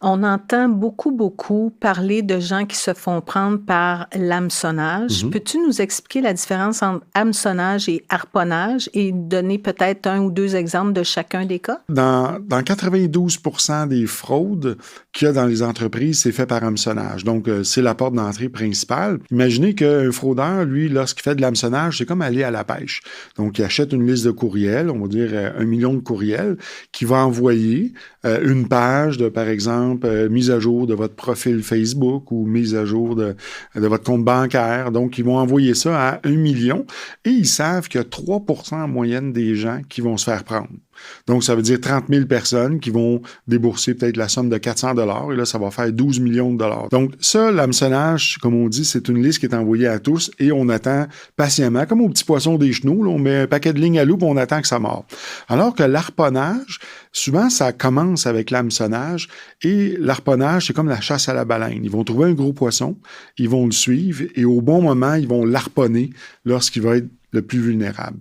On entend beaucoup parler de gens qui se font prendre par l'hameçonnage. Mhm. Peux-tu nous expliquer la différence entre hameçonnage et harponnage et donner peut-être un ou 2 exemples de chacun des cas? Dans 92% des fraudes qu'il y a dans les entreprises, c'est fait par hameçonnage. Donc, c'est la porte d'entrée principale. Imaginez qu'un fraudeur, lui, lorsqu'il fait de l'hameçonnage, c'est comme aller à la pêche. Donc, il achète une liste de courriels, on va dire 1 million de courriels, qu'il va envoyer une page de, par exemple, mise à jour de votre profil Facebook ou mise à jour de votre compte bancaire. Donc, ils vont envoyer ça à 1 million et ils savent qu'il y a 3% en moyenne des gens qui vont se faire prendre. Donc, ça veut dire 30 000 personnes qui vont débourser peut-être la somme de 400 et là, ça va faire 12 millions de dollars. Donc, ça, l'hameçonnage, comme on dit, c'est une liste qui est envoyée à tous et on attend patiemment, comme au petit poisson des chenaux, là, on met un paquet de lignes à loup et on attend que ça mord. Alors que l'harponnage, souvent, ça commence avec l'hameçonnage et l'harponnage, c'est comme la chasse à la baleine. Ils vont trouver un gros poisson, ils vont le suivre et au bon moment, ils vont l'harponner lorsqu'il va être le plus vulnérable.